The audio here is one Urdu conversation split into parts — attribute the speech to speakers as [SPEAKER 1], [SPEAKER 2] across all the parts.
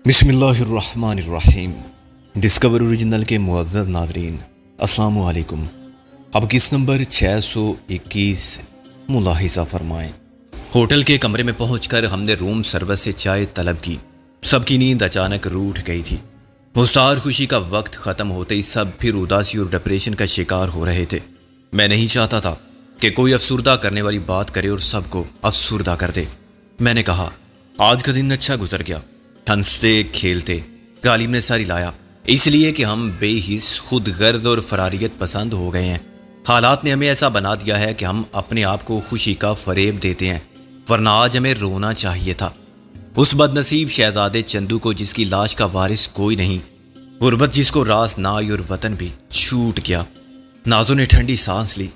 [SPEAKER 1] بسم اللہ الرحمن الرحیم۔ ڈسکور اوریجنل کے معزز ناظرین، السلام علیکم۔ اب کس نمبر 621 ملاحظہ فرمائیں۔ ہوٹل کے کمرے میں پہنچ کر ہم نے روم سروس سے چائے طلب کی۔ سب کی نیند اچانک روٹھ گئی تھی۔ مستعار خوشی کا وقت ختم ہوتے ہی سب پھر اداسی اور ڈپریشن کا شکار ہو رہے تھے۔ میں نہیں چاہتا تھا کہ کوئی افسردہ کرنے والی بات کرے اور سب کو افسردہ کر دے۔ میں نے کہا، آج کا دن اچھا گزر گیا۔ ہنستے کھیلتے غالب نے ساری لایا، اس لیے کہ ہم بے حس، خود غرض اور فراریت پسند ہو گئے ہیں۔ حالات نے ہمیں ایسا بنا دیا ہے کہ ہم اپنے آپ کو خوشی کا فریب دیتے ہیں، ورنہ آج ہمیں رونا چاہیے تھا۔ اس بد نصیب شہزادے چندو کو جس کی لاش کا وارث کوئی نہیں، غربت جس کو راس نہ آئی اور وطن بھی چھوٹ گیا۔ نازو نے ٹھنڈی سانس لی۔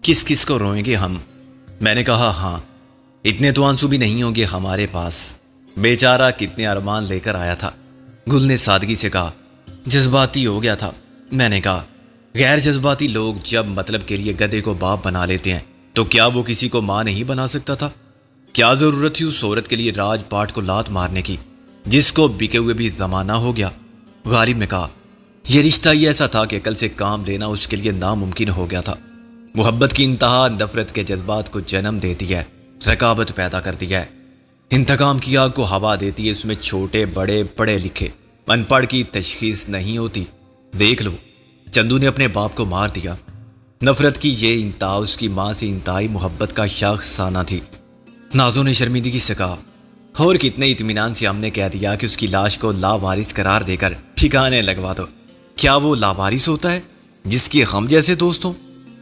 [SPEAKER 1] کس کس کو روئیں گے ہم؟ میں نے کہا، ہاں، اتنے تو آنسو بھی نہیں ہوں گے ہمارے پاس۔ بیچارہ کتنے ارمان لے کر آیا تھا۔ گل نے سادگی سے کہا، جذباتی ہو گیا تھا۔ میں نے کہا، غیر جذباتی لوگ جب مطلب کے لیے گدھے کو باپ بنا لیتے ہیں تو کیا وہ کسی کو ماں نہیں بنا سکتا تھا؟ کیا ضرورت تھی اس عورت کے لیے راج پاٹ کو لات مارنے کی جس کو بکے ہوئے بھی زمانہ ہو گیا؟ غالب نے کہا، یہ رشتہ ہی ایسا تھا کہ کل سے کام لینا اس کے لیے ناممکن ہو گیا تھا۔ محبت کی انتہا نفرت کے جذبات کو جنم دیتی ہے، رقابت پیدا کرتی ہے، انتقام کی آگ کو ہوا دیتی ہے۔ اس میں چھوٹے بڑے پڑھے لکھے ان پڑھ کی تشخیص نہیں ہوتی۔ دیکھ لو، چندو نے اپنے باپ کو مار دیا۔ نفرت کی یہ انتہا اس کی ماں سے انتہائی محبت کا شاخسانہ تھی۔ نازو نے شرمندگی سے کہا، اور کتنے اطمینان سے ہم نے کہہ دیا کہ اس کی لاش کو لاوارث قرار دے کر ٹھکانے لگوا دو۔ کیا وہ لاوارث ہوتا ہے جس کے ہم جیسے دوست ہوں؟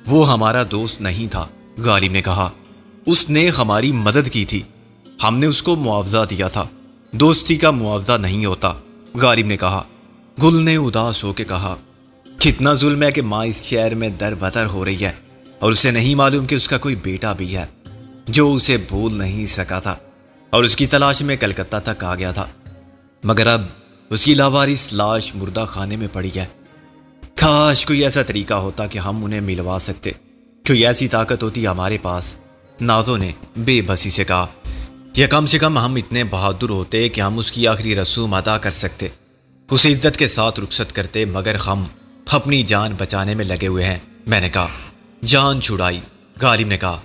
[SPEAKER 1] وہ ہمارا دوست نہیں تھا، غالب نے کہا۔ اس نے ہماری مدد کی تھی، ہم نے اس کو معاوضہ دیا تھا۔ دوستی کا معاوضہ نہیں ہوتا، غالب نے کہا۔ گل نے اداس ہو کے کہا، کتنا ظلم ہے کہ ماں اس شہر میں در بدر ہو رہی ہے اور اسے نہیں معلوم کہ اس کا کوئی بیٹا بھی ہے جو اسے بھول نہیں سکا تھا اور اس کی تلاش میں کلکتہ تک آ گیا تھا، مگر اب اس کی لاوارث لاش مردہ خانے میں پڑی ہے۔ کاش کوئی ایسا طریقہ ہوتا کہ ہم انہیں ملوا سکتے، کوئی ایسی طاقت ہوتی ہمارے پاس۔ نازو نے بے بسی سے کہا، یا کم سے کم ہم اتنے بہادر ہوتے کہ ہم اس کی آخری رسوم ادا کر سکتے، اسے عزت کے ساتھ رخصت کرتے، مگر ہم اپنی جان بچانے میں لگے ہوئے ہیں۔ میں نے کہا، جان چھڑائی؟ غالب نے کہا،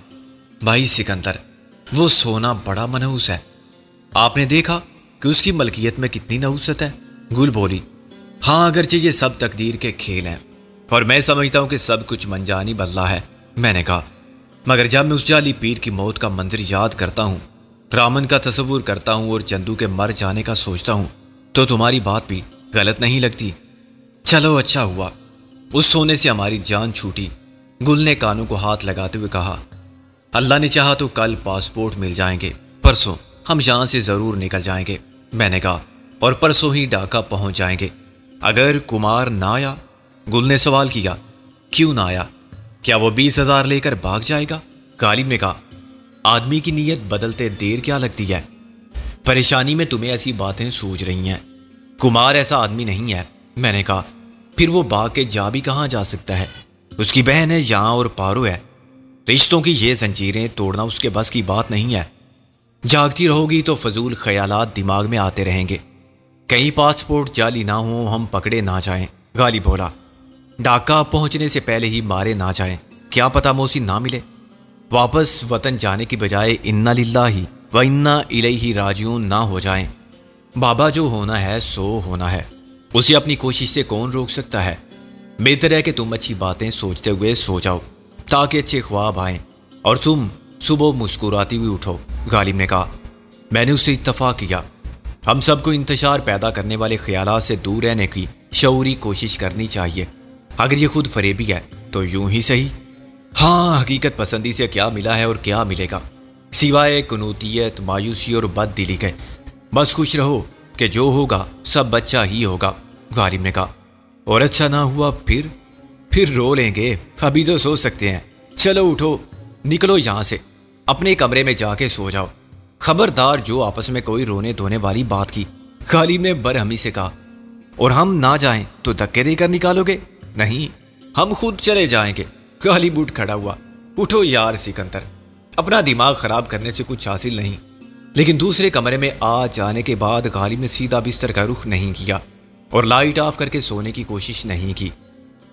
[SPEAKER 1] بھائی سکندر، وہ سونا بڑا منحوس ہے۔ آپ نے دیکھا کہ اس کی ملکیت میں کتنی نحوست ہے؟ گل بولی، ہاں، اگرچہ یہ سب تقدیر کے کھیل ہیں اور میں سمجھتا ہوں کہ سب کچھ منجانی بدلا ہے۔ میں نے کہا، مگر جب میں اس جعلی پیر کی موت کا منظر یاد کرتا ہوں، رامن کا تصور کرتا ہوں اور چندو کے مر جانے کا سوچتا ہوں تو تمہاری بات بھی غلط نہیں لگتی۔ چلو اچھا ہوا اس سونے سے ہماری جان چھوٹی۔ گل نے کانوں کو ہاتھ لگاتے ہوئے کہا، اللہ نے چاہا تو کل پاسپورٹ مل جائیں گے، پرسوں ہم یہاں سے ضرور نکل جائیں گے۔ میں نے کہا، اور پرسوں ہی ڈھاکہ پہنچ جائیں گے۔ اگر کمار نہ آیا؟ گل نے سوال کیا، کیوں نہ آیا؟ کیا وہ 20,000 لے کر بھاگ جائے گا؟ غالب نے کہا، آدمی کی نیت بدلتے دیر کیا لگتی ہے؟ پریشانی میں تمہیں ایسی باتیں سوچ رہی ہیں۔ کمار ایسا آدمی نہیں ہے۔ میں نے کہا، پھر وہ بھاگ کے جا بھی کہاں جا سکتا ہے؟ اس کی بہن ہے یہاں اور پارو ہے۔ رشتوں کی یہ زنجیریں توڑنا اس کے بس کی بات نہیں ہے۔ جاگتی رہو گی تو فضول خیالات دماغ میں آتے رہیں گے۔ کہیں پاسپورٹ جعلی نہ ہو، ہم پکڑے نہ جائیں۔ غالب بولا، ڈھاکہ پہنچنے سے پہلے ہی مارے نہ جائیں، کیا پتہ موسی نہ ملے۔ واپس وطن جانے کی بجائے انا للہ و انا الیہ راجعون نہ ہو جائیں۔ بابا جو ہونا ہے سو ہونا ہے، اسے اپنی کوشش سے کون روک سکتا ہے؟ بہتر ہے کہ تم اچھی باتیں سوچتے ہوئے سو جاؤ تاکہ اچھے خواب آئیں اور تم صبح مسکراتی ہوئی اٹھو، غالب نے کہا۔ میں نے اس سے اتفاق کیا۔ ہم سب کو انتشار پیدا کرنے والے خیالات سے دور رہنے کی شعوری کوشش کرنی چاہیے۔ اگر یہ خود فریبی ہے تو یوں ہی صحیح۔ ہاں، حقیقت پسندی سے کیا ملا ہے اور کیا ملے گا سوائے قنوطیت، مایوسی اور بد دلی کے؟ بس خوش رہو کہ جو ہوگا سب اچھا ہی ہوگا، غالب نے کہا۔ اور اچھا نہ ہوا پھر رو لیں گے، ابھی تو سو سکتے ہیں۔ چلو اٹھو، نکلو یہاں سے، اپنے کمرے میں جا کے سو جاؤ۔ خبردار جو آپس میں کوئی رونے دھونے والی بات کی، غالب نے برہمی سے کہا۔ اور ہم نہ جائیں تو دھکے دے کر نکالو گے؟ نہیں، ہم خود چلے جائیں گے۔ غالب اٹھ کھڑا ہوا، اٹھو یار سکندر، اپنا دماغ خراب کرنے سے کچھ حاصل نہیں۔ لیکن دوسرے کمرے میں آ جانے کے بعد غالب نے سیدھا بستر کا رخ نہیں کیا اور لائٹ آف کر کے سونے کی کوشش نہیں کی۔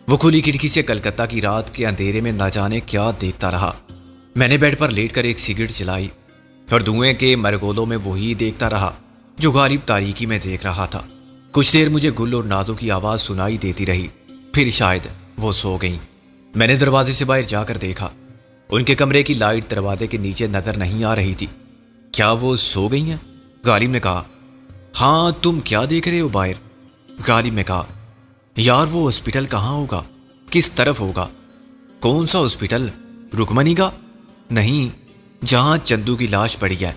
[SPEAKER 1] وہ کھلی کھڑکی سے کلکتہ کی رات کے اندھیرے میں نہ جانے کیا دیکھتا رہا۔ میں نے بیڈ پر لیٹ کر ایک سگریٹ جلائی اور دھوئیں کے مرگولوں میں وہی دیکھتا رہا جو غالب تاریکی میں دیکھ رہا تھا۔ کچھ دیر مجھے گل اور نادوں کی آواز سنائی دیتی رہی، پھر شاید وہ سو گئیں۔ میں نے دروازے سے باہر جا کر دیکھا، ان کے کمرے کی لائٹ دروازے کے نیچے نظر نہیں آ رہی تھی۔ کیا وہ سو گئی ہیں؟ غالب نے کہا۔ ہاں، تم کیا دیکھ رہے ہو باہر؟ غالب نے کہا، یار وہ ہاسپٹل کہاں ہوگا؟ کس طرف ہوگا؟ کون سا ہاسپٹل؟ رکمنی کا؟ نہیں، جہاں چندو کی لاش پڑی ہے۔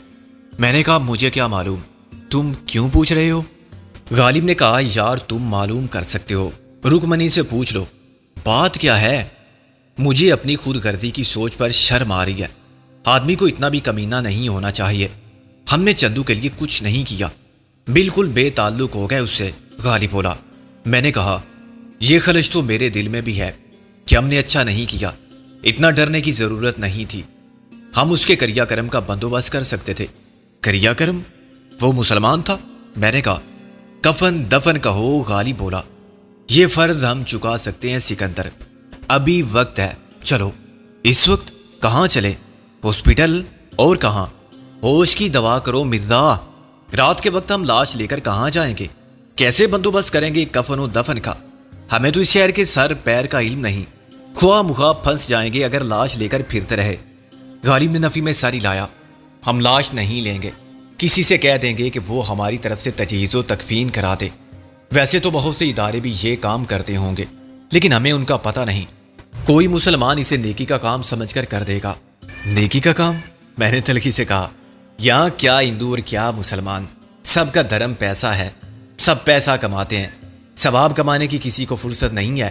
[SPEAKER 1] میں نے کہا، مجھے کیا معلوم، تم کیوں پوچھ رہے ہو؟ غالب نے کہا، یار تم معلوم کر سکتے ہو، رکمنی سے پوچھ لو۔ بات کیا ہے؟ مجھے اپنی خود غرضی کی سوچ پر شرم آ رہی ہے۔ آدمی کو اتنا بھی کمینہ نہیں ہونا چاہیے۔ ہم نے چندو کے لیے کچھ نہیں کیا، بالکل بے تعلق ہو گئے اس سے، غالب بولا۔ میں نے کہا، یہ خلش تو میرے دل میں بھی ہے کہ ہم نے اچھا نہیں کیا، اتنا ڈرنے کی ضرورت نہیں تھی۔ ہم اس کے کریا کرم کا بندوبست کر سکتے تھے۔ کریا کرم؟ وہ مسلمان تھا؟ میں نے کہا۔ کفن دفن کہو، غالب بولا۔ یہ فرض ہم چکا سکتے ہیں سکندر، ابھی وقت ہے۔ چلو۔ اس وقت کہاں چلے؟ ہاسپٹل؟ اور کہاں؟ ہوش کی دوا کرو مرزا، رات کے وقت ہم لاش لے کر کہاں جائیں گے؟ کیسے بندوبست کریں گے کفن و دفن کا؟ ہمیں تو اس شہر کے سر پیر کا علم نہیں، خواہ مخواہ پھنس جائیں گے اگر لاش لے کر پھرتے رہے۔ غالب نے نفی میں ساری لایا۔ ہم لاش نہیں لیں گے، کسی سے کہہ دیں گے کہ وہ ہماری طرف سے تجہیز و تکفین کرا دے۔ ویسے تو بہت سے ادارے بھی یہ کام کرتے ہوں گے، لیکن ہمیں ان کا پتہ نہیں۔ کوئی مسلمان اسے نیکی کا کام سمجھ کر دے گا۔ نیکی کا کام؟ میں نے تلخی سے کہا، یہاں کیا ہندو اور کیا مسلمان، سب کا دھرم پیسہ ہے، سب پیسہ کماتے ہیں، ثواب کمانے کی کسی کو فرصت نہیں ہے۔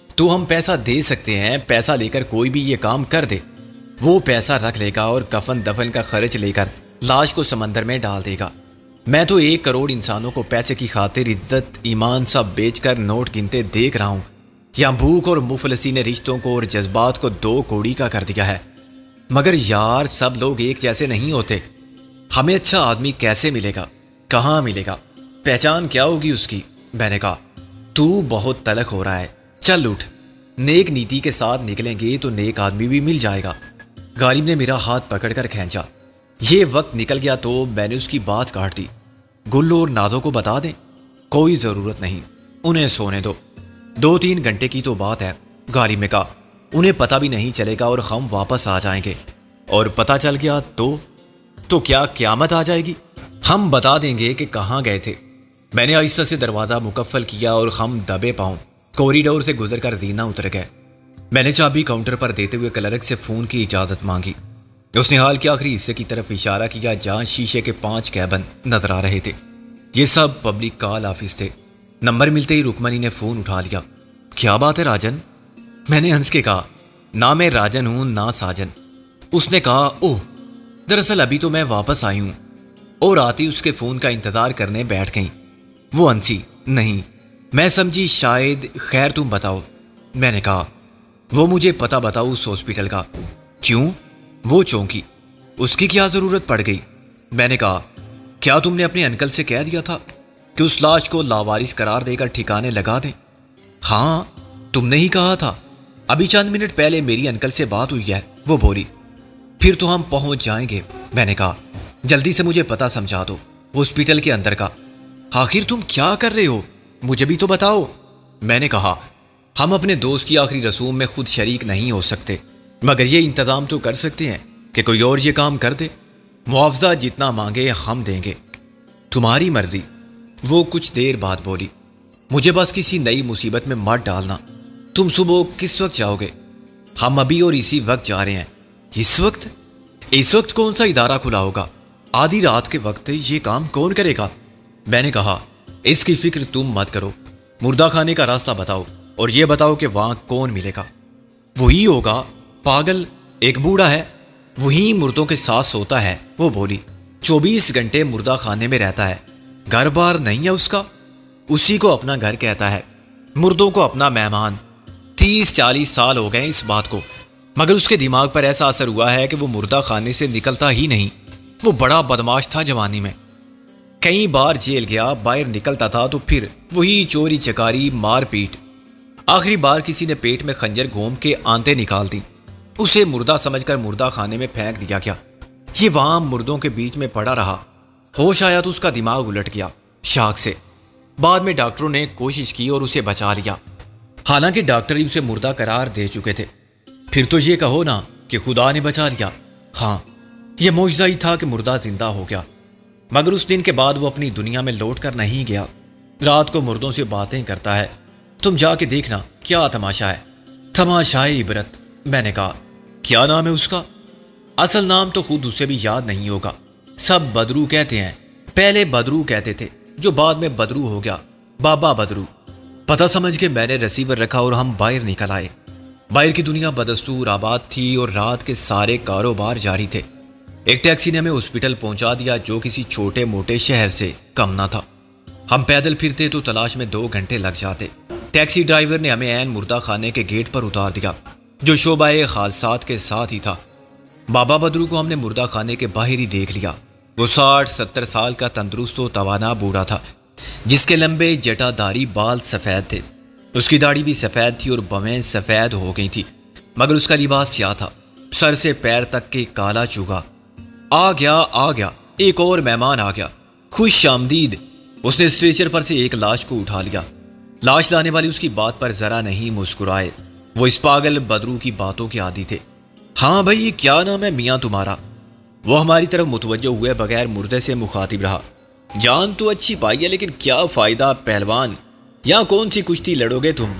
[SPEAKER 1] تو ہم پیسہ دے سکتے ہیں، پیسہ لے کر کوئی بھی یہ کام کر دے، وہ پیسہ رکھ لے گا اور کفن دفن کا خرچ لے کر لاش کو سمندر میں ڈال دے گا۔ میں تو 1 کروڑ انسانوں کو پیسے کی خاطر عزت ایمان سب بیچ کر نوٹ گنتے دیکھ رہا ہوں۔ یہاں بھوک اور مفلسی نے رشتوں کو اور جذبات کو 2 کوڑی کا کر دیا ہے۔ مگر یار سب لوگ ایک جیسے نہیں ہوتے۔ ہمیں اچھا آدمی کیسے ملے گا؟ کہاں ملے گا؟ پہچان کیا ہوگی اس کی؟ میں نے کہا، تو بہت تلخ ہو رہا ہے، چل اٹھ، نیک نیتی کے ساتھ نکلیں گے تو نیک آدمی بھی مل جائے گا۔ غالب نے میرا ہاتھ پکڑ کر کھینچا۔ یہ وقت نکل گیا تو میں نے اس کی بات کاٹ دی۔ گلو اور نازوں کو بتا دیں؟ کوئی ضرورت نہیں، انہیں سونے دو، 2-3 گھنٹے کی تو بات ہے۔ غالب نے کہا، انہیں پتہ بھی نہیں چلے گا اور ہم واپس آ جائیں گے، اور پتہ چل گیا تو کیا قیامت آ جائے گی؟ ہم بتا دیں گے کہ کہاں گئے تھے۔ میں نے آہستہ سے دروازہ مکفل کیا اور ہم دبے پاؤں کوریڈور سے گزر کر زینہ اتر گئے۔ میں نے چابی کاؤنٹر پر دیتے ہوئے کلرک سے فون کی اجازت مانگی۔ اس نے ہال کے آخری حصے کی طرف اشارہ کیا جہاں شیشے کے 5 کیبن نظر آ رہے تھے۔ یہ سب پبلک کال آفس تھے۔ نمبر ملتے ہی رکمنی نے فون اٹھا لیا۔ کیا بات ہے راجن؟ میں نے ہنس کے کہا، نہ میں راجن ہوں نہ ساجن۔ اس نے کہا، اوہ دراصل ابھی تو میں واپس آئی ہوں، اور آتی اس کے فون کا انتظار کرنے بیٹھ گئیں۔ وہ ہنسی، نہیں میں سمجھی شاید، خیر تم بتاؤ۔ میں نے کہا، وہ مجھے پتہ بتاؤ اس ہاسپٹل کا۔ کیوں؟ وہ چونکی، اس کی کیا ضرورت پڑ گئی؟ میں نے کہا، کیا تم نے اپنے انکل سے کہہ دیا تھا کہ اس لاش کو لاوارث قرار دے کر ٹھکانے لگا دیں؟ ہاں تم نے ہی کہا تھا، ابھی چند منٹ پہلے میری انکل سے بات ہوئی ہے، وہ بولی۔ پھر تو ہم پہنچ جائیں گے۔ میں نے کہا، جلدی سے مجھے پتہ سمجھا دو ہاسپٹل کے اندر کا۔ آخر تم کیا کر رہے ہو؟ مجھے بھی تو بتاؤ۔ میں نے کہا، ہم اپنے دوست کی آخری رسوم میں خود شریک نہیں ہو سکتے، مگر یہ انتظام تو کر سکتے ہیں کہ کوئی اور یہ کام کر دے۔ معاوضہ جتنا مانگے ہم دیں گے، تمہاری مرضی۔ وہ کچھ دیر بعد بولی، مجھے بس کسی نئی مصیبت میں مت ڈالنا۔ تم صبح کس وقت جاؤ گے؟ ہم ابھی اور اسی وقت جا رہے ہیں۔ اس وقت کون سا ادارہ کھلا ہوگا؟ آدھی رات کے وقت یہ کام کون کرے گا؟ میں نے کہا، اس کی فکر تم مت کرو، مردہ خانے کا راستہ بتاؤ اور یہ بتاؤ کہ وہاں کون ملے گا۔ وہی ہوگا، پاگل، ایک بوڑھا ہے، وہی مردوں کے ساتھ سوتا ہے، وہ بولی۔ 24 گھنٹے مردہ خانے میں رہتا ہے، گھر بار نہیں ہے اس کا، اسی کو اپنا گھر کہتا ہے، مردوں کو اپنا مہمان۔ 30-40 سال ہو گئے اس بات کو، مگر اس کے دماغ پر ایسا اثر ہوا ہے کہ وہ مردہ خانے سے نکلتا ہی نہیں۔ وہ بڑا بدماش تھا جوانی میں، کئی بار جیل گیا، باہر نکلتا تھا تو پھر وہی چوری چکاری، مار پیٹ۔ آخری بار کسی نے پیٹ میں خنجر گھوم کے آنتیں نکال دی، اسے مردہ سمجھ کر مردہ خانے میں پھینک دیا گیا۔ یہ وہاں مردوں کے بیچ میں پڑا رہا، ہوش آیا تو اس کا دماغ الٹ گیا شاک سے۔ بعد میں ڈاکٹروں نے کوشش کی اور اسے بچا لیا، حالانکہ ڈاکٹر ہی اسے مردہ قرار دے چکے تھے۔ پھر تو یہ کہو نا کہ خدا نے بچا لیا۔ ہاں، یہ معجزہ ہی تھا کہ مردہ زندہ ہو گیا۔ مگر اس دن کے بعد وہ اپنی دنیا میں لوٹ کر نہیں گیا، رات کو مردوں سے باتیں کرتا ہے۔ تم جا کے دیکھنا کیا تماشا ہے، تماشائے عبرت۔ میں نے کہا کیا نام ہے اس کا؟ اصل نام تو خود اسے بھی یاد نہیں ہوگا، سب بدرو کہتے ہیں۔ پہلے بدرو کہتے تھے، جو بعد میں بدرو ہو گیا، بابا بدرو۔ پتہ سمجھ کے میں نے ریسیور رکھا اور ہم باہر نکل آئے۔ باہر کی دنیا بدستور آباد تھی اور رات کے سارے کاروبار جاری تھے۔ ایک ٹیکسی نے ہمیں ہاسپٹل پہنچا دیا جو کسی چھوٹے موٹے شہر سے کم نہ تھا۔ ہم پیدل پھرتے تو تلاش میں 2 گھنٹے لگ جاتے۔ ٹیکسی ڈرائیور نے ہمیں عین مردہ خانے کے گیٹ پر اتار دیا، جو شعبہ حادثات کے ساتھ ہی تھا۔ بابا بدرو کو ہم نے مردہ خانے کے باہر ہی دیکھ لیا۔ وہ 60-70 سال کا تندرست و توانا بوڑھا تھا، جس کے لمبے جٹا داری بال سفید تھے۔ اس کی داڑھی بھی سفید تھی اور بویں سفید ہو گئی تھی، مگر اس کا لباس سیاہ تھا، سر سے پیر تک کے کالا چوگا۔ آ گیا ایک اور مہمان آ گیا، خوش آمدید۔ اس نے اسٹریچر پر سے ایک لاش کو اٹھا لیا۔ لاش لانے والی اس کی بات پر ذرا نہیں مسکرائے، وہ اس پاگل بدرو کی باتوں کے عادی تھے۔ ہاں بھائی، یہ کیا نام ہے میاں تمہارا؟ وہ ہماری طرف متوجہ ہوئے بغیر مردے سے مخاطب رہا۔ جان تو اچھی پائی ہے، لیکن کیا فائدہ پہلوان، یہاں کون سی کشتی لڑو گے تم؟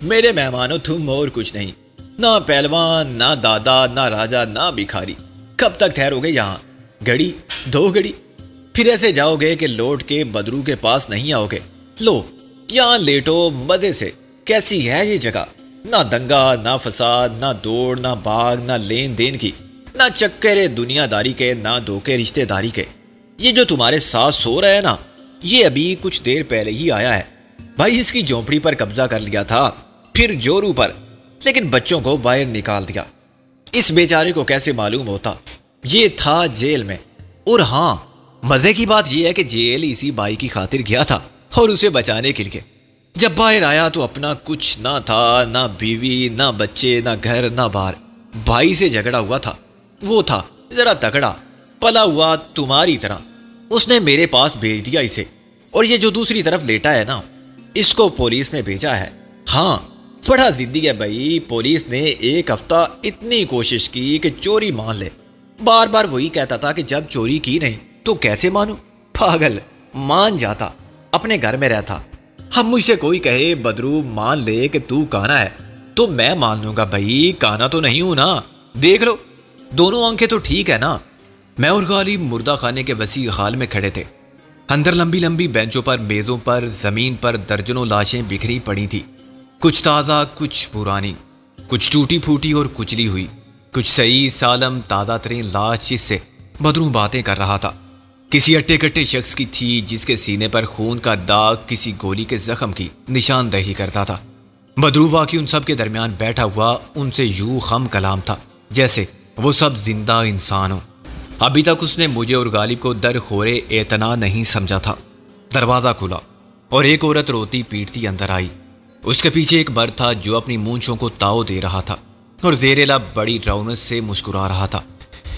[SPEAKER 1] میرے مہمانوں، تم اور کچھ نہیں، نہ پہلوان، نہ دادا، نہ راجا، نہ بھکاری۔ کب تک ٹھہرو گے یہاں؟ گھڑی 2 گھڑی، پھر ایسے جاؤ گے کہ لوٹ کے بدرو کے پاس نہیں آؤ گے۔ لو یہاں لیٹو مزے سے۔ کیسی ہے یہ جگہ؟ نہ دنگا، نہ فساد، نہ دوڑ، نہ بھاگ، نہ لین دین کی، نہ چکر دنیا داری کے، نہ دھوکے رشتے داری کے۔ یہ جو تمہارے ساتھ سو رہا ہے نا، یہ ابھی کچھ دیر پہلے ہی آیا ہے۔ بھائی اس کی جھونپڑی پر قبضہ کر لیا تھا، پھر جورو پر، لیکن بچوں کو باہر نکال دیا۔ اس بیچارے کو کیسے معلوم ہوتا یہ تھا جیل میں؟ اور ہاں، مزے کی بات یہ ہے کہ جیل اسی بھائی کی خاطر گیا تھا اور اسے بچانے کے لیے۔ جب باہر آیا تو اپنا کچھ نہ تھا، نہ بیوی، نہ بچے، نہ گھر، نہ بار۔ بھائی سے جھگڑا ہوا تھا، وہ تھا ذرا تگڑا، پلا ہوا تمہاری طرح۔ اس نے میرے پاس بھیج دیا اسے، اور یہ جو دوسری طرف لیٹا ہے نا، اس کو پولیس نے بھیجا ہے۔ ہاں، بڑا ضدی ہے بھائی۔ پولیس نے 1 ہفتہ اتنی کوشش کی کہ چوری مان لے، بار بار وہی کہتا تھا کہ جب چوری کی نہیں تو کیسے مانوں؟ پاگل، مان جاتا، اپنے گھر میں رہتا۔ اب مجھ سے کوئی کہے بدرو مان لے کہ تو کانا ہے تو میں مان لوں گا بھائی، کانا تو نہیں ہوں نا۔ دیکھ لو، دونوں آنکھیں تو ٹھیک ہے نا۔ میں اور غالب مردہ خانے کے وسیع ہال میں کھڑے تھے۔ اندر لمبی لمبی بینچوں پر، میزوں پر، زمین پر درجنوں لاشیں بکھری پڑی تھی، کچھ تازہ، کچھ پرانی، کچھ ٹوٹی پھوٹی اور کچلی ہوئی، کچھ صحیح سالم تازہ ترین لاش جس سے بدرو باتیں کر رہا تھا کسی اٹے کٹے شخص کی تھی، جس کے سینے پر خون کا داغ کسی گولی کے زخم کی نشاندہی کرتا تھا۔ بدرو واقعی ان سب کے درمیان بیٹھا ہوا ان سے یوں خم کلام تھا جیسے وہ سب زندہ انسان ہوں۔ ابھی تک اس نے مجھے اور غالب کو در خورے اعتنا نہیں سمجھا تھا۔ دروازہ کھلا اور ایک عورت روتی پیٹتی اندر آئی۔ اس کے پیچھے ایک مرد تھا جو اپنی مونچھوں کو تاؤ دے رہا تھا اور زیر لب بڑی رونق سے مسکرا رہا تھا۔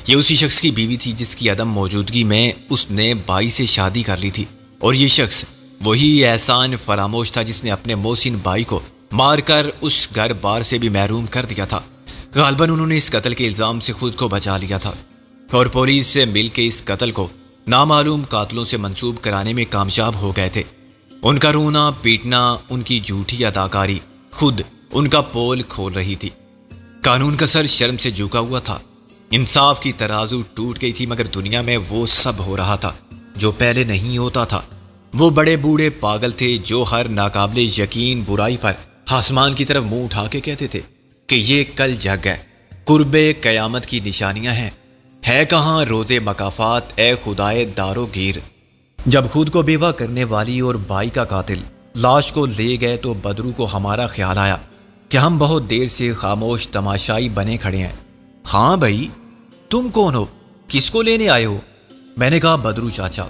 [SPEAKER 1] یہ اسی شخص کی بیوی تھی جس کی عدم موجودگی میں اس نے بائی سے شادی کر لی تھی، اور یہ شخص وہی احسان فراموش تھا جس نے اپنے محسن بھائی کو مار کر اس گھر بار سے بھی محروم کر دیا تھا۔ غالباً انہوں نے اس قتل کے الزام سے خود کو بچا لیا تھا اور پولیس سے مل کے اس قتل کو نامعلوم قاتلوں سے منسوب کرانے میں کامیاب ہو گئے تھے۔ ان کا رونا پیٹنا، ان کی جھوٹی اداکاری خود ان کا پول کھول رہی تھی۔ قانون کا سر شرم سے جھکا ہوا تھا، انصاف کی ترازو ٹوٹ گئی تھی، مگر دنیا میں وہ سب ہو رہا تھا جو پہلے نہیں ہوتا تھا۔ وہ بڑے بوڑھے پاگل تھے جو ہر ناقابل یقین برائی پر آسمان کی طرف منہ اٹھا کے کہتے تھے کہ یہ کل جگ ہے، قرب قیامت کی نشانیاں ہیں، ہے کہاں روز مکافات اے خدائے دارو گیر۔ جب خود کو بیوہ کرنے والی اور بھائی کا قاتل لاش کو لے گئے تو بدرو کو ہمارا خیال آیا کہ ہم بہت دیر سے خاموش تماشائی بنے کھڑے ہیں۔ ہاں بھائی، تم کون ہو؟ کس کو لینے آئے ہو؟ میں نے کہا بدرو چاچا۔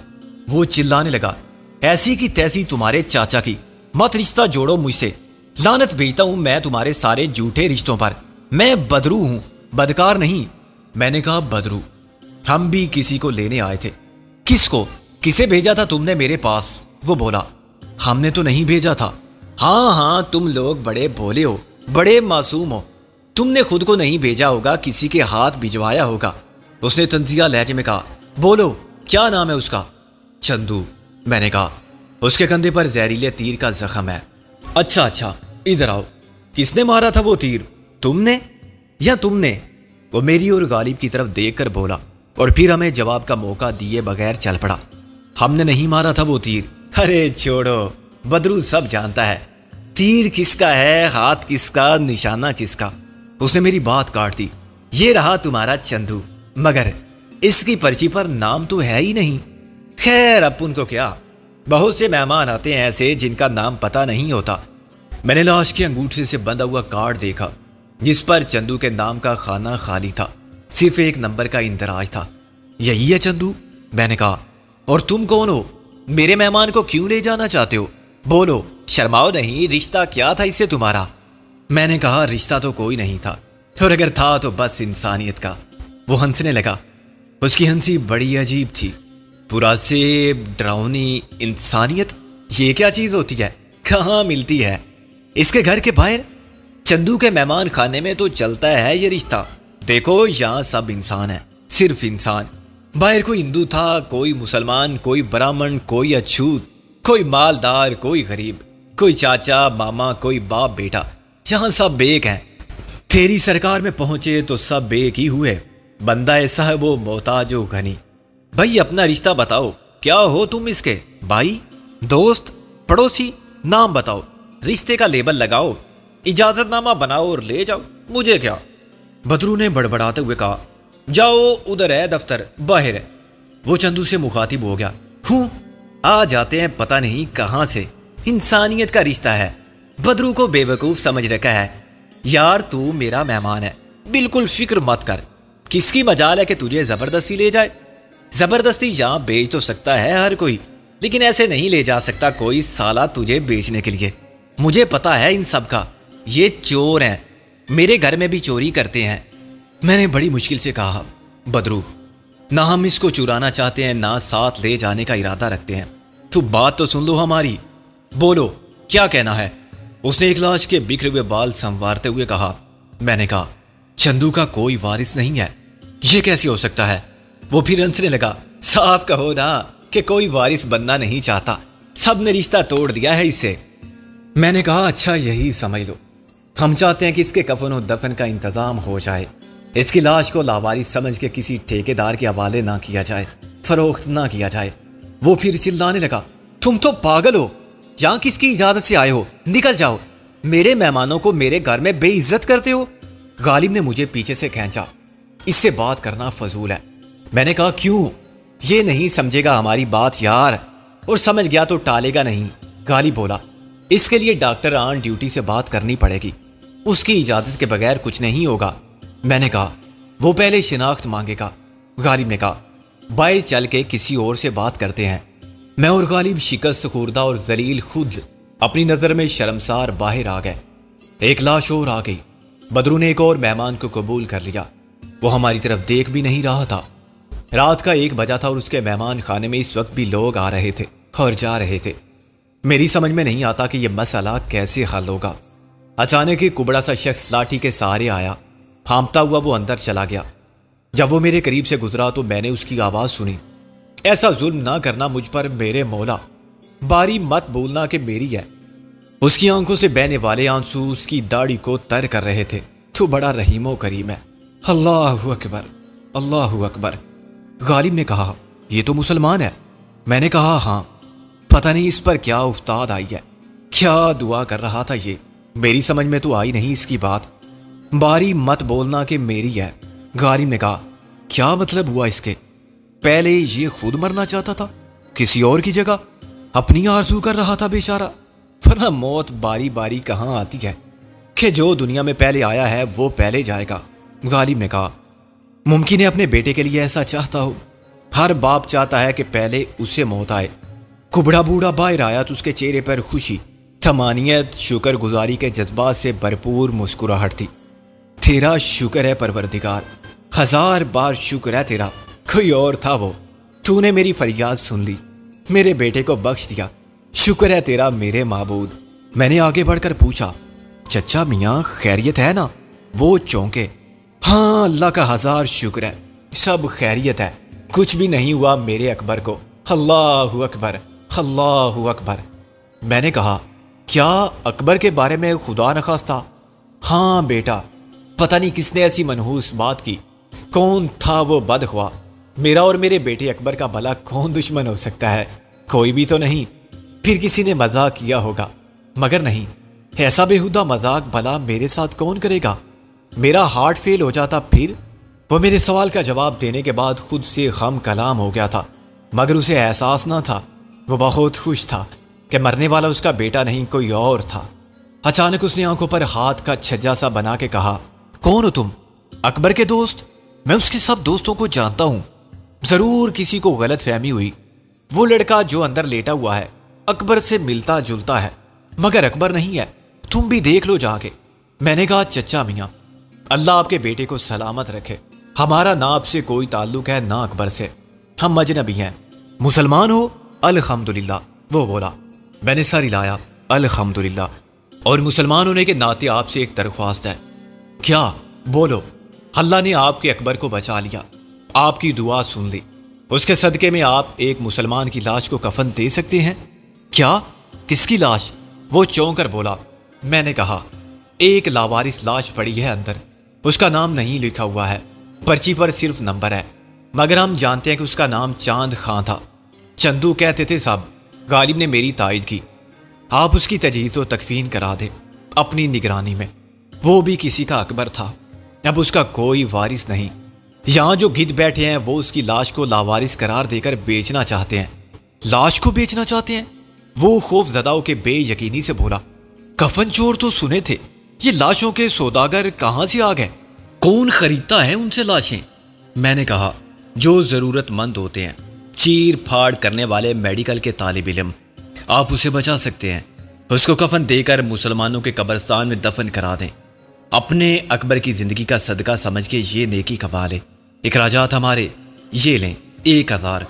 [SPEAKER 1] وہ چلانے لگا، ایسی کی تیسی تمہارے چاچا کی، مت رشتہ جوڑو مجھ سے، لعنت بھیجتا ہوں میں تمہارے سارے جھوٹے رشتوں پر، میں بدرو ہوں، بدکار نہیں۔ میں نے کہا بدرو، ہم بھی کسی کو لینے آئے تھے۔ کس کو؟ کسے بھیجا تھا تم نے میرے پاس؟ وہ بولا، ہم نے تو نہیں بھیجا تھا۔ ہاں تم لوگ بڑے بھولے ہو، بڑے معصوم ہو، تم نے خود کو نہیں بھیجا ہوگا، کسی کے ہاتھ بھجوایا ہوگا۔ اس نے تنزیہ لہجے میں کہا، بولو کیا نام ہے اس کا؟ چندو۔ میں نے کہا، اس کے کندھے پر زہریلے تیر کا زخم ہے۔ اچھا ادھر آؤ، کس نے مارا تھا وہ تیر، تم نے یا تم نے؟ وہ میری اور غالب کی طرف دیکھ کر بولا اور پھر ہمیں جواب کا موقع دیے بغیر چل پڑا، ہم نے نہیں مارا تھا وہ تیر۔ ارے چھوڑو، بدرو سب جانتا ہے، تیر کس کا ہے، ہاتھ کس کا، نشانہ کس کا۔ اس نے میری بات کاٹ دی، یہ رہا تمہارا چندو، مگر اس کی پرچی پر نام تو ہے ہی نہیں۔ خیر اپن کو کیا، بہت سے مہمان آتے ہیں ایسے جن کا نام پتہ نہیں ہوتا۔ میں نے لاش کے انگوٹھے سے بندھا ہوا کارڈ دیکھا جس پر چندو کے نام کا خانہ خالی تھا، صرف ایک نمبر کا اندراج تھا۔ یہی ہے چندو؟ میں نے کہا، اور تم کون ہو؟ میرے مہمان کو کیوں لے جانا چاہتے ہو؟ بولو، شرماؤ نہیں، رشتہ کیا تھا اس سے تمہارا؟ میں نے کہا، رشتہ تو کوئی نہیں تھا، اور اگر تھا تو بس انسانیت کا۔ وہ ہنسنے لگا، اس کی ہنسی بڑی عجیب تھی، پورا سیب ڈراؤنی انسانیت، یہ کیا چیز ہوتی ہے، کہاں ملتی ہے؟ اس کے گھر کے باہر چندو کے مہمان خانے میں تو چلتا ہے یہ رشتہ۔ دیکھو یہاں سب انسان ہیں، صرف انسان۔ باہر کوئی ہندو تھا، کوئی مسلمان، کوئی برامن، کوئی اچھوت، کوئی مالدار، کوئی غریب، کوئی چاچا ماما، کوئی باپ بیٹا، یہاں سب ایک ہیں۔ تیری سرکار میں پہنچے تو سب ایک ہی ہوئے، بندہ ایسا ہے وہ محتاج و غنی۔ بھائی اپنا رشتہ بتاؤ، کیا ہو تم اس کے؟ بھائی، دوست، پڑوسی؟ نام بتاؤ، رشتے کا لیبل لگاؤ، اجازت نامہ بناؤ اور لے جاؤ، مجھے کیا؟ بدرو نے بڑبڑاتے ہوئے کہا، جاؤ ادھر ہے دفتر، باہر ہے۔ وہ چندو سے مخاطب ہو گیا، ہوں آ جاتے ہیں پتہ نہیں کہاں سے، انسانیت کا رشتہ ہے۔ بدرو کو بے وقوف سمجھ رکھا ہے۔ یار تو میرا مہمان ہے، بالکل فکر مت کر، کس کی مجال ہے کہ تجھے زبردستی لے جائے؟ زبردستی یہاں بیچ تو سکتا ہے ہر کوئی، لیکن ایسے نہیں لے جا سکتا کوئی سالہ تجھے بیچنے کے لیے۔ مجھے پتا ہے ان سب کا، یہ چور ہیں، میرے گھر میں بھی چوری کرتے ہیں۔ میں نے بڑی مشکل سے کہا، بدرو، نہ ہم اس کو چرانا چاہتے ہیں، نہ ساتھ لے جانے کا ارادہ رکھتے ہیں، تو بات تو سن لو ہماری، بولو کیا کہنا ہے؟ اس نے ایک لاش کے بکھرے ہوئے بال سنوارتے ہوئے کہا۔ میں نے کہا، چندو کا کوئی وارث نہیں ہے، یہ کیسے ہو سکتا ہے؟ وہ پھر ہنسنے لگا، صاف کہو نا کہ کوئی وارث بننا نہیں چاہتا، سب نے رشتہ توڑ دیا ہے اس سے۔ میں نے کہا، اچھا یہی سمجھ لو، ہم چاہتے ہیں کہ اس کے کفن و دفن کا انتظام ہو جائے، اس کی لاش کو لاوارث سمجھ کے کسی ٹھیکیدار کے حوالے نہ کیا جائے، فروخت نہ کیا جائے۔ وہ پھر چلانے لگا، تم تو پاگل ہو، یہاں کس کی اجازت سے آئے ہو؟ نکل جاؤ، میرے مہمانوں کو میرے گھر میں بے عزت کرتے ہو۔ غالب نے مجھے پیچھے سے کھینچا، اس سے بات کرنا فضول ہے۔ میں نے کہا، کیوں؟ یہ نہیں سمجھے گا ہماری بات یار، اور سمجھ گیا تو ٹالے گا نہیں۔ غالب بولا، اس کے لیے ڈاکٹر آن ڈیوٹی سے بات کرنی پڑے گی، اس کی اجازت کے بغیر کچھ نہیں ہوگا۔ میں نے کہا، وہ پہلے شناخت مانگے گا۔ غالب نے کہا، باہر چل کے کسی اور سے بات کرتے ہیں۔ میں اور غالب شکست خوردہ اور ذلیل خود اپنی نظر میں شرمسار باہر آ گئے۔ ایک لاش اور آ گئی۔ بدرو نے ایک اور مہمان کو قبول کر لیا، وہ ہماری طرف دیکھ بھی نہیں رہا تھا۔ رات کا 1 بجا تھا اور اس کے مہمان خانے میں اس وقت بھی لوگ آ رہے تھے اور جا رہے تھے۔ میری سمجھ میں نہیں آتا کہ یہ مسئلہ کیسے حل ہوگا۔ اچانک ایک کبڑا سا شخص لاٹھی کے سہارے آیا، ہانپتا ہوا وہ اندر چلا گیا۔ جب وہ میرے قریب سے گزرا تو میں نے اس کی آواز سنی، ایسا ظلم نہ کرنا مجھ پر میرے مولا، باری مت بولنا کہ میری ہے۔ اس کی آنکھوں سے بہنے والے آنسو اس کی داڑھی کو تر کر رہے تھے۔ تو بڑا رحیم و کریم ہے۔ اللہ اکبر، اللہ اکبر۔ غالب نے کہا، یہ تو مسلمان ہے۔ میں نے کہا، ہاں، پتہ نہیں اس پر کیا افتاد آئی ہے، کیا دعا کر رہا تھا یہ، میری سمجھ میں تو آئی نہیں اس کی بات۔ باری مت بولنا کہ میری ہے۔ غالب نے کہا، کیا مطلب ہوا اس کے؟ پہلے یہ خود مرنا چاہتا تھا کسی اور کی جگہ، اپنی آرزو کر رہا تھا بیچارہ، ورنہ موت باری باری کہاں آتی ہے کہ جو دنیا میں پہلے آیا ہے وہ پہلے جائے گا۔ غالب نے کہا، ممکن ہے اپنے بیٹے کے لیے ایسا چاہتا ہو، ہر باپ چاہتا ہے کہ پہلے اسے موت آئے۔ کبڑا بوڑھا باہر آیا تو اس کے چہرے پر خوشی، تمانیت، شکر گزاری کے جذبات سے بھرپور مسکراہٹ تھی۔ تیرا شکر ہے پروردگار، ہزار بار شکر ہے تیرا، کوئی اور تھا وہ، تو نے میری فریاد سن لی، میرے بیٹے کو بخش دیا، شکر ہے تیرا میرے معبود۔ میں نے آگے بڑھ کر پوچھا، چچا میاں خیریت ہے نا؟ وہ چونکے، ہاں اللہ کا ہزار شکر ہے، سب خیریت ہے، کچھ بھی نہیں ہوا میرے اکبر کو، اللہ اکبر، اللہ اکبر۔ میں نے کہا، کیا اکبر کے بارے میں خدا نخواستہ؟ ہاں بیٹا، پتہ نہیں کس نے ایسی منحوس بات کی، کون تھا وہ بدخواہ؟ میرا اور میرے بیٹے اکبر کا بھلا کون دشمن ہو سکتا ہے؟ کوئی بھی تو نہیں، پھر کسی نے مذاق کیا ہوگا، مگر نہیں، ایسا بےہودہ مذاق بھلا میرے ساتھ کون کرے گا؟ میرا ہارٹ فیل ہو جاتا پھر؟ وہ میرے سوال کا جواب دینے کے بعد خود سے خم کلام ہو گیا تھا، مگر اسے احساس نہ تھا۔ وہ بہت خوش تھا کہ مرنے والا اس کا بیٹا نہیں کوئی اور تھا۔ اچانک اس نے آنکھوں پر ہاتھ کا چھجا سا بنا کے کہا، کون ہو تم؟ اکبر کے دوست؟ میں اس کے سب دوستوں کو جانتا ہوں، ضرور کسی کو غلط فہمی ہوئی۔ وہ لڑکا جو اندر لیٹا ہوا ہے اکبر سے ملتا جلتا ہے، مگر اکبر نہیں ہے، تم بھی دیکھ لو جا کے۔ میں نے کہا، چچا میاں اللہ آپ کے بیٹے کو سلامت رکھے، ہمارا نہ آپ سے کوئی تعلق ہے نہ اکبر سے، ہم اجنبی ہیں۔ مسلمان ہو؟ الحمدللہ، وہ بولا۔ میں نے سر ہلایا، الحمدللہ، اور مسلمان ہونے کے ناطے آپ سے ایک درخواست ہے۔ کیا؟ بولو۔ اللہ نے آپ کے اکبر کو بچا لیا، آپ کی دعا سن لی، اس کے صدقے میں آپ ایک مسلمان کی لاش کو کفن دے سکتے ہیں؟ کیا؟ کس کی لاش؟ وہ چونک کر بولا۔ میں نے کہا، ایک لاوارث لاش پڑی ہے اندر، اس کا نام نہیں لکھا ہوا ہے، پرچی پر صرف نمبر ہے، مگر ہم جانتے ہیں کہ اس کا نام چاند خان تھا۔ چندو کہتے تھے صاحب، غالب نے میری تائید کی، آپ اس کی تجہیز و تکفین کرا دیں اپنی نگرانی میں، وہ بھی کسی کا اکبر تھا، اب اس کا کوئی وارث نہیں، یہاں جو گدھ بیٹھے ہیں وہ اس کی لاش کو لاوارث قرار دے کر بیچنا چاہتے ہیں۔ لاش کو بیچنا چاہتے ہیں؟ وہ خوف زدہ ہو کے بے یقینی سے بولا۔ کفن چور تو سنے تھے، یہ لاشوں کے سوداگر کہاں سے آ گئے؟ کون خریدتا ہے ان سے لاشیں؟ میں نے کہا، جو ضرورت مند ہوتے ہیں، چیر پھاڑ کرنے والے میڈیکل کے طالب علم، آپ اسے بچا سکتے ہیں، اس کو کفن دے کر مسلمانوں کے قبرستان میں دفن کرا دیں، اپنے اکبر کی زندگی کا صدقہ سمجھ کے یہ نیکی کما لیں۔ اخراجات ہمارے، یہ لیں 1000۔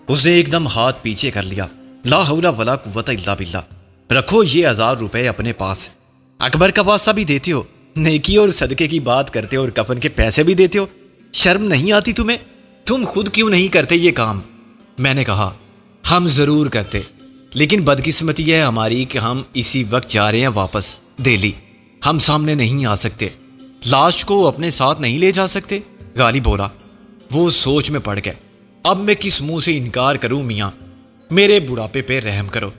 [SPEAKER 1] اس نے ایک دم ہاتھ پیچھے کر لیا، لا حول ولا قوت الا باللہ، رکھو یہ 1000 روپے اپنے پاس، اکبر کا واسطہ بھی دیتے ہو، نیکی اور صدقے کی بات کرتے ہو اور کفن کے پیسے بھی دیتے ہو، شرم نہیں آتی تمہیں؟ تم خود کیوں نہیں کرتے یہ کام؟ میں نے کہا، ہم ضرور کرتے، لیکن بدقسمتی ہے ہماری کہ ہم اسی وقت جا رہے ہیں واپس دہلی، ہم سامنے نہیں آ سکتے، لاش کو اپنے ساتھ نہیں لے جا سکتے۔ غالب بولا۔ وہ سوچ میں پڑ گئے، اب میں کس منہ سے انکار کروں؟ میاں میرے بڑھاپے پہ رحم کرو،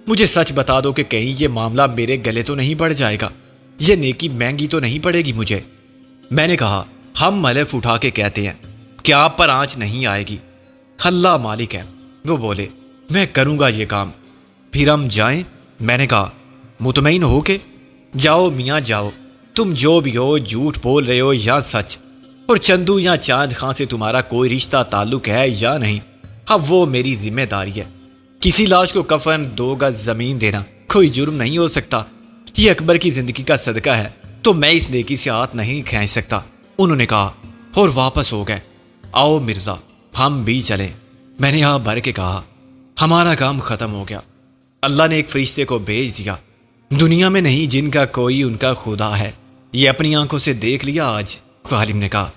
[SPEAKER 1] مجھے سچ بتا دو کہ کہیں یہ معاملہ میرے گلے تو نہیں پڑ جائے گا، یہ نیکی مہنگی تو نہیں پڑے گی مجھے۔ میں نے کہا، ہم ملف اٹھا کے کہتے ہیں کہ آپ پر آنچ نہیں آئے گی، اللہ مالک ہے۔ وہ بولے، میں کروں گا یہ کام، پھر ہم جائیں؟ میں نے کہا، مطمئن ہو کے؟ جاؤ میاں جاؤ، تم جو بھی ہو، جھوٹ بول رہے ہو یا سچ، اور چندو یا چاند خان سے تمہارا کوئی رشتہ تعلق ہے یا نہیں، اب وہ میری ذمہ داری ہے۔ کسی لاش کو کفن 2 گز زمین دینا کوئی جرم نہیں ہو سکتا، یہ اکبر کی زندگی کا صدقہ ہے، تو میں اس نیکی سے ہاتھ نہیں کھینچ سکتا۔ انہوں نے کہا اور واپس ہو گئے۔ آؤ مرزا ہم بھی چلیں۔ میں نے یہاں بھر کے کہا، ہمارا کام ختم ہو گیا، اللہ نے ایک فرشتے کو بھیج دیا، دنیا میں نہیں جن کا کوئی ان کا خدا ہے، یہ اپنی آنکھوں سے دیکھ لیا آج۔ غالب نے کہا،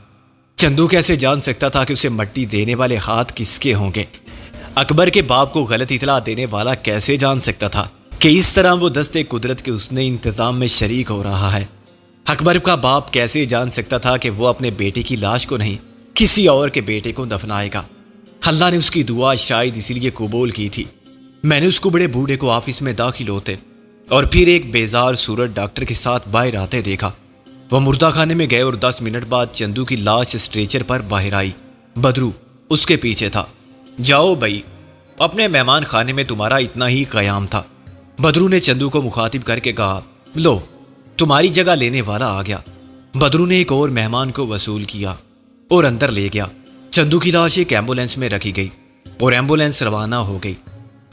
[SPEAKER 1] چندو کیسے جان سکتا تھا کہ اسے مٹی دینے والے ہاتھ کس کے ہوں گے؟ اکبر کے باپ کو غلط اطلاع دینے والا کیسے جان سکتا تھا کہ اس طرح وہ دستے قدرت کے اس نے انتظام میں شریک ہو رہا ہے؟ اکبر کا باپ کیسے جان سکتا تھا کہ وہ اپنے بیٹے کی لاش کو نہیں کسی اور کے بیٹے کو دفنائے گا؟ اللہ نے اس کی دعا شاید اسی لیے قبول کی تھی۔ میں نے اس کو بڑے بوڑھے کو آفس میں داخل ہوتے اور پھر ایک بیزار صورت ڈاکٹر کے ساتھ باہر آتے دیکھا۔ وہ مردہ خانے میں گئے اور 10 منٹ بعد چندو کی لاش اسٹریچر پر باہر آئی، بدرو اس کے پیچھے تھا۔ جاؤ بھائی، اپنے مہمان خانے میں تمہارا اتنا ہی قیام تھا۔ بدرو نے چندو کو مخاطب کر کے کہا، لو تمہاری جگہ لینے والا آ گیا۔ بدرو نے ایک اور مہمان کو وصول کیا اور اندر لے گیا۔ چندو کی لاش ایک ایمبولینس میں رکھی گئی اور ایمبولینس روانہ ہو گئی۔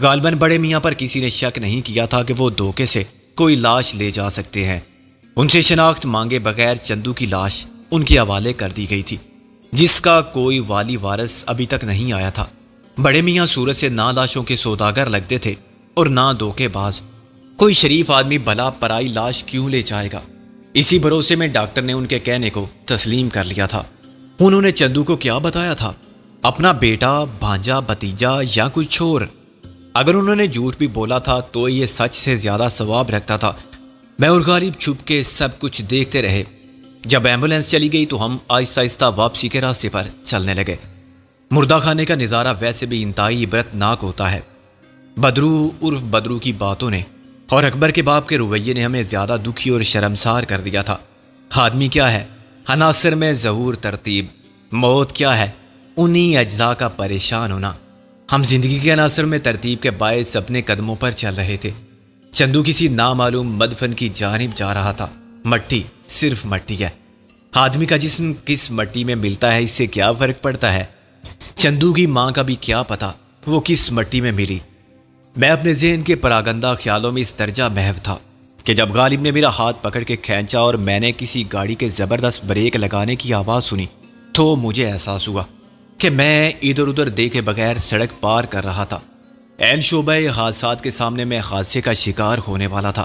[SPEAKER 1] غالباً بڑے میاں پر کسی نے شک نہیں کیا تھا کہ وہ دھوکے سے کوئی لاش لے جا سکتے ہیں۔ ان سے شناخت مانگے بغیر چندو کی لاش ان کے حوالے کر دی گئی تھی، جس کا کوئی والی وارث ابھی تک نہیں آیا تھا۔ بڑے میاں صورت سے نہ لاشوں کے سوداگر لگتے تھے اور نہ دھوکے باز۔ کوئی شریف آدمی بھلا پرائی لاش کیوں لے جائے گا؟ اسی بھروسے میں ڈاکٹر نے ان کے کہنے کو تسلیم کر لیا تھا۔ انہوں نے چندو کو کیا بتایا تھا؟ اپنا بیٹا، بھانجا، بھتیجا یا کچھ اور؟ اگر انہوں نے جھوٹ بھی بولا تھا تو یہ سچ سے زیادہ ثواب رکھتا تھا۔ میں اور غالب چھپ کے سب کچھ دیکھتے رہے۔ جب ایمبولینس چلی گئی تو ہم آہستہ آہستہ واپسی کے راستے پر چلنے لگے۔ مردہ خانے کا نظارہ ویسے بھی انتہائی عبرت ناک ہوتا ہے۔ بدرو عرف بدرو کی باتوں نے اور اکبر کے باپ کے رویے نے ہمیں زیادہ دکھی اور شرمسار کر دیا تھا۔ آدمی کیا ہے؟ عناصر میں ظہور ترتیب۔ موت کیا ہے؟ انہی اجزاء کا پریشان ہونا۔ ہم زندگی کے عناصر میں ترتیب کے باعث اپنے قدموں پر چل رہے تھے۔ چندو کسی نامعلوم مدفن کی جانب جا رہا تھا۔ مٹی صرف مٹی ہے۔ آدمی کا جسم کس مٹی میں ملتا ہے اس سے کیا فرق پڑتا ہے؟ چندو کی ماں کا بھی کیا پتا وہ کس مٹی میں ملی؟ میں اپنے ذہن کے پراگندہ خیالوں میں اس درجہ محو تھا کہ جب غالب نے میرا ہاتھ پکڑ کے کھینچا اور میں نے کسی گاڑی کے زبردست بریک لگانے کی آواز سنی تو مجھے احساس ہوا کہ میں ادھر ادھر دیکھے بغیر سڑک پار کر رہا تھا۔ عین شعبہ حادثات کے سامنے میں حادثے کا شکار ہونے والا تھا۔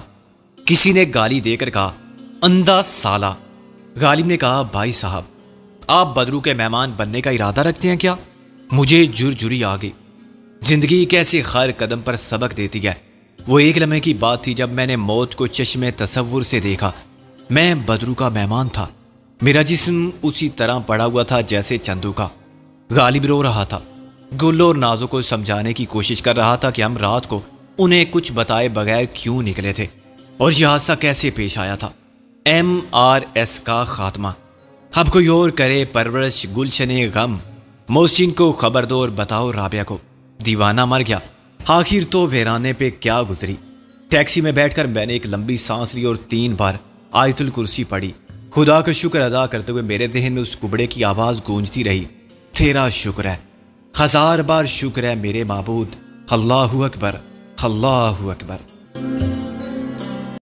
[SPEAKER 1] کسی نے گالی دے کر کہا، اندھا سالہ۔ غالب نے کہا، بھائی صاحب، آپ بدرو کے مہمان بننے کا ارادہ رکھتے ہیں کیا؟ مجھے جھرجھری آ گئی۔ زندگی کیسے ہر قدم پر سبق دیتی ہے۔ وہ ایک لمحے کی بات تھی جب میں نے موت کو چشم تصور سے دیکھا۔ میں بدرو کا مہمان تھا۔ میرا جسم اسی طرح پڑا ہوا تھا جیسے چندو کا۔ غالب رو رہا تھا، گل اور نازوں کو سمجھانے کی کوشش کر رہا تھا کہ ہم رات کو انہیں کچھ بتائے بغیر کیوں نکلے تھے اور یہ حادثہ کیسے پیش آیا تھا۔ MRS کا خاتمہ۔ اب کوئی اور کرے پرورش گلشن غم، محسن کو خبر دو اور بتاؤ رابعہ کو، دیوانہ مر گیا۔ آخر تو ویرانے پہ کیا گزری۔ ٹیکسی میں بیٹھ کر میں نے ایک لمبی سانس لی اور 3 بار آیت الکرسی پڑھی۔ خدا کا شکر ادا کرتے ہوئے میرے ذہن میں اس کبڑے کی آواز گونجتی رہی، تیرا شکر ہے، 1000 بار شکر ہے میرے معبود، اللہ اکبر، اللہ اکبر۔